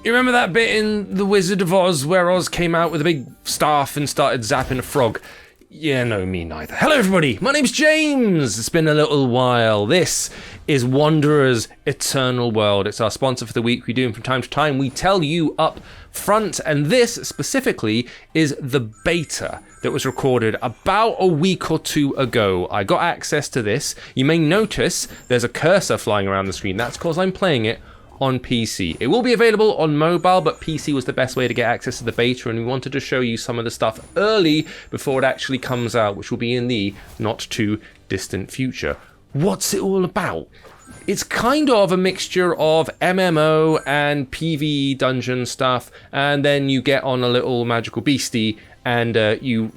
You remember that bit in The Wizard of Oz where Oz came out with a big staff and started zapping a frog? Yeah, no, me neither. Hello, everybody. My name's James. It's been a little while. This is Wanderer's Eternal World. It's our sponsor for the week. We do them from time to time. We tell you up front, and this specifically is the beta that was recorded about a week or two ago. I got access to this. You may notice there's a cursor flying around the screen. That's because I'm playing it on PC. It will be available on mobile, but PC was the best way to get access to the beta, and we wanted to show you some of the stuff early before it actually comes out, which will be in the not too distant future. What's it all about? It's kind of a mixture of MMO and PvE dungeon stuff, and then you get on a little magical beastie and you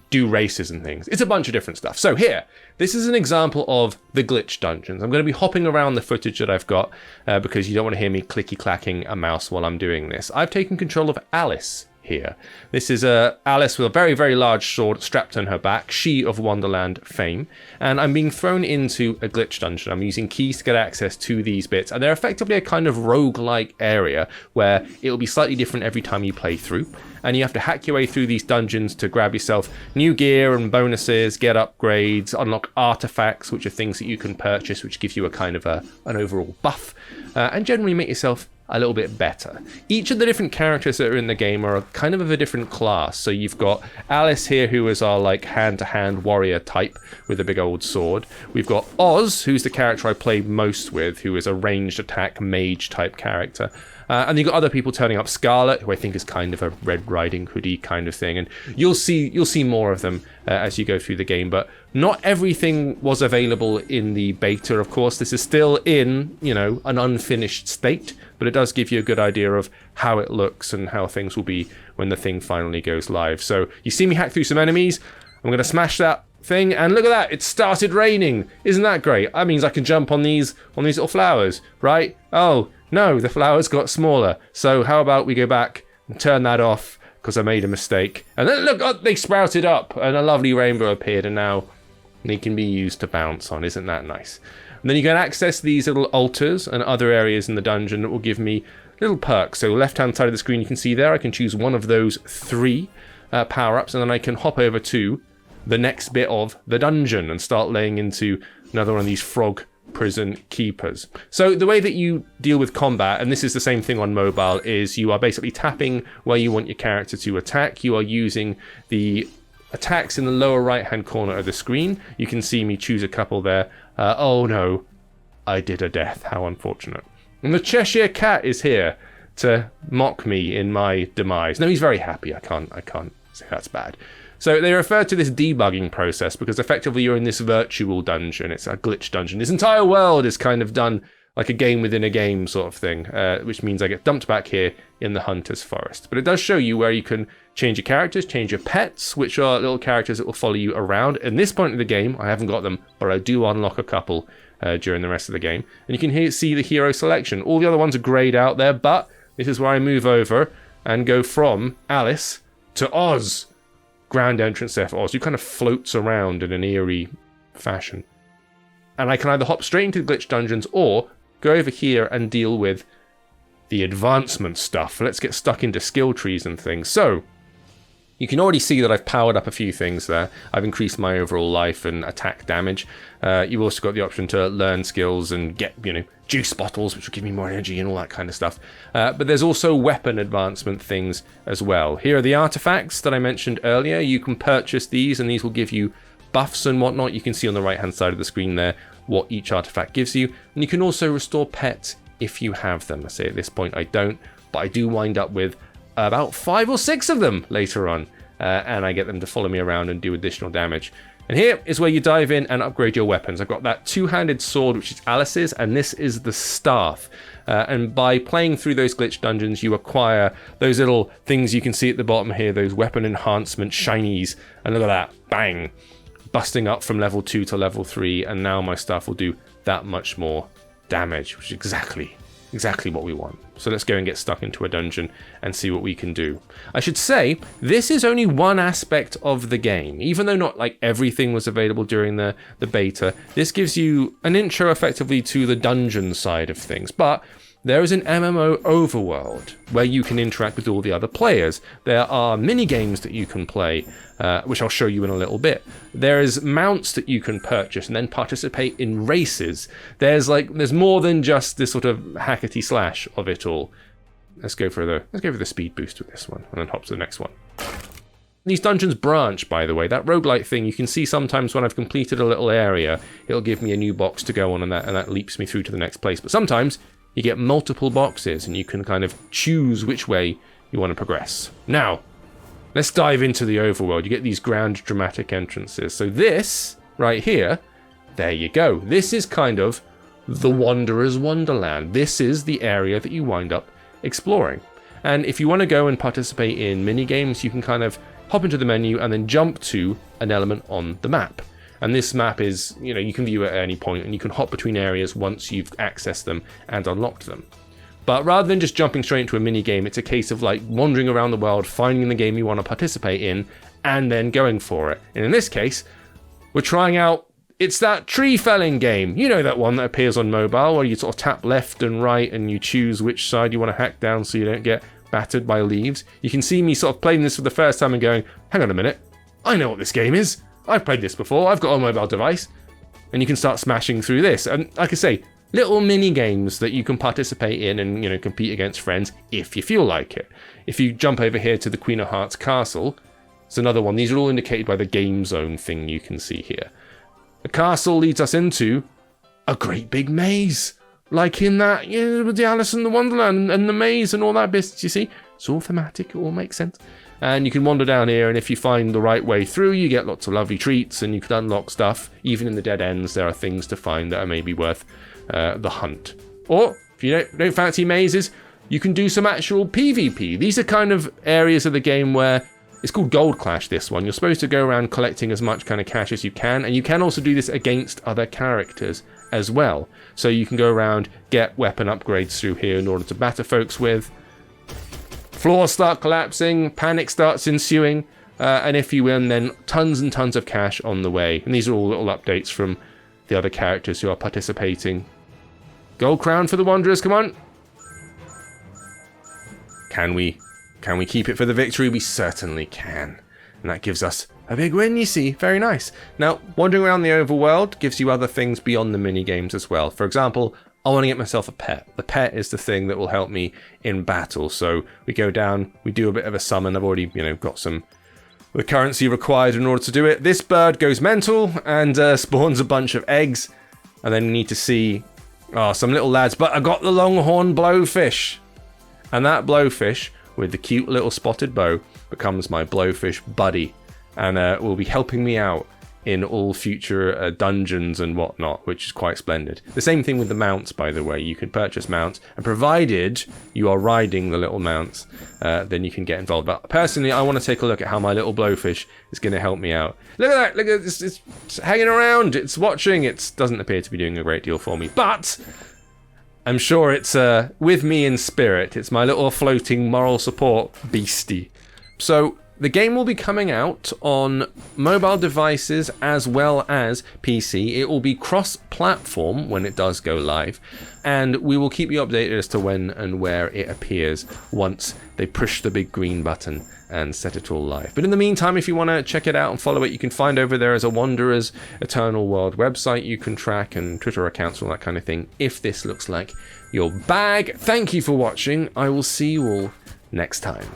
do races and things. It's a bunch of different stuff. So here, this is an example of the glitch dungeons. I'm going to be hopping around the footage that I've got because you don't want to hear me clicky-clacking a mouse while I'm doing this. I've taken control of Alice here. This is Alice with a very, very large sword strapped on her back, she of Wonderland fame, and I'm being thrown into a glitch dungeon. I'm using keys to get access to these bits, and they're effectively a kind of roguelike area where it'll be slightly different every time you play through, and you have to hack your way through these dungeons to grab yourself new gear and bonuses, get upgrades, unlock artifacts, which are things that you can purchase, which give you a kind of an overall buff, and generally make yourself a little bit better. Each of the different characters that are in the game are kind of a different class. So you've got Alice here, who is our like hand-to-hand warrior type with a big old sword. We've got Oz, who's the character I play most with, who is a ranged attack mage type character. And you've got other people turning up. Scarlet, who I think is kind of a Red Riding Hoodie kind of thing, and you'll see more of them as you go through the game. But not everything was available in the beta, of course. This is still in, an unfinished state, but it does give you a good idea of how it looks and how things will be when the thing finally goes live. So you see me hack through some enemies. I'm going to smash that thing, and look at that, it started raining. Isn't that great? That means I can jump on these little flowers, right? Oh no, the flowers got smaller. So how about we go back and turn that off because I made a mistake. And then look, they sprouted up and a lovely rainbow appeared, and now they can be used to bounce on. Isn't that nice? And then you can access these little altars and other areas in the dungeon that will give me little perks. So left hand side of the screen, you can see there I can choose one of those 3 power-ups, and then I can hop over to the next bit of the dungeon and start laying into another one of these frog prison keepers. So the way that you deal with combat, and this is the same thing on mobile, is you are basically tapping where you want your character to attack. You are using the attacks in the lower right hand corner of the screen. You can see me choose a couple there. Oh no, I did a death, how unfortunate. And the Cheshire Cat is here to mock me in my demise. No, he's very happy. I can't say that's bad. So they refer to this debugging process because effectively you're in this virtual dungeon. It's a glitch dungeon. This entire world is kind of done like a game within a game sort of thing, which means I get dumped back here in the Hunter's Forest. But it does show you where you can change your characters, change your pets, which are little characters that will follow you around. At this point in the game, I haven't got them, but I do unlock a couple during the rest of the game. And you can see the hero selection. All the other ones are grayed out there, but this is where I move over and go from Alice to Oz. Grand entrance there for Oz, who kind of floats around in an eerie fashion. And I can either hop straight into the glitch dungeons or go over here and deal with the advancement stuff. Let's get stuck into skill trees and things. So you can already see that I've powered up a few things there. I've increased my overall life and attack damage. You've also got the option to learn skills and get, juice bottles, which will give me more energy and all that kind of stuff. But there's also weapon advancement things as well. Here are the artifacts that I mentioned earlier. You can purchase these, and these will give you buffs and whatnot. You can see on the right-hand side of the screen there what each artifact gives you. And you can also restore pets if you have them. I say at this point I don't, but I do wind up with about 5 or 6 of them later on, and I get them to follow me around and do additional damage. And here is where you dive in and upgrade your weapons. I've got that 2-handed sword, which is Alice's, and this is the staff. And by playing through those glitch dungeons, you acquire those little things you can see at the bottom here, those weapon enhancement shinies. And look at that, bang, busting up from level 2 to level 3, and now my stuff will do that much more damage, which is exactly what we want. So let's go and get stuck into a dungeon and see what we can do. I should say, this is only one aspect of the game. Even though not like everything was available during the beta, this gives you an intro effectively to the dungeon side of things. But there is an MMO overworld where you can interact with all the other players. There are mini-games that you can play, which I'll show you in a little bit. There's mounts that you can purchase and then participate in races. There's more than just this sort of hackety slash of it all. Let's go for the speed boost with this one, and then hop to the next one. These dungeons branch, by the way. That roguelite thing, you can see sometimes when I've completed a little area, it'll give me a new box to go on, and that leaps me through to the next place. But sometimes you get multiple boxes, and you can kind of choose which way you want to progress. Now, let's dive into the overworld. You get these grand dramatic entrances. So this, right here, there you go. This is kind of the Wanderer's Wonderland. This is the area that you wind up exploring. And if you want to go and participate in mini-games, you can kind of hop into the menu and then jump to an element on the map. And this map is, you can view it at any point, and you can hop between areas once you've accessed them and unlocked them. But rather than just jumping straight into a mini-game, it's a case of wandering around the world, finding the game you want to participate in, and then going for it. And in this case, we're trying out, it's that tree felling game. You know that one that appears on mobile, where you sort of tap left and right and you choose which side you want to hack down so you don't get battered by leaves. You can see me sort of playing this for the first time and going, hang on a minute, I know what this game is. I've played this before, I've got a mobile device. And you can start smashing through this. And like I say, little mini games that you can participate in and, compete against friends if you feel like it. If you jump over here to the Queen of Hearts castle, it's another one. These are all indicated by the game zone thing you can see here. The castle leads us into a great big maze. Like in that, with the Alice in the Wonderland and the maze and all that business, you see? It's all thematic, it all makes sense. And you can wander down here, and if you find the right way through, you get lots of lovely treats, and you can unlock stuff. Even in the dead ends, there are things to find that are maybe worth the hunt. Or, if you don't fancy mazes, you can do some actual PvP. These are kind of areas of the game where, it's called Gold Clash, this one. You're supposed to go around collecting as much kind of cash as you can, and you can also do this against other characters as well. So you can go around, get weapon upgrades through here in order to batter folks with. Floors start collapsing, panic starts ensuing, and if you win, then tons and tons of cash on the way. And these are all little updates from the other characters who are participating. Gold crown for the Wanderers, come on! Can we keep it for the victory? We certainly can. And that gives us a big win, you see. Very nice. Now, wandering around the overworld gives you other things beyond the mini-games as well. For example, I want to get myself a pet. The pet is the thing that will help me in battle. So we go down, we do a bit of a summon. I've already, got some the currency required in order to do it. This bird goes mental and spawns a bunch of eggs. And then we need to see some little lads. But I got the longhorn blowfish. And that blowfish, with the cute little spotted bow, becomes my blowfish buddy, and will be helping me out in all future dungeons and whatnot, which is quite splendid. The same thing with the mounts, by the way. You can purchase mounts, and provided you are riding the little mounts, then you can get involved. But personally, I want to take a look at how my little blowfish is going to help me out. Look at that! Look at this! It's hanging around. It's watching. It doesn't appear to be doing a great deal for me, but I'm sure it's with me in spirit. It's my little floating moral support beastie. So the game will be coming out on mobile devices as well as PC. It will be cross-platform when it does go live, and we will keep you updated as to when and where it appears once they push the big green button and set it all live. But in the meantime, if you want to check it out and follow it, you can find over there as a Wanderer's Eternal World website you can track, and Twitter accounts, all that kind of thing, if this looks like your bag. Thank you for watching. I will see you all next time.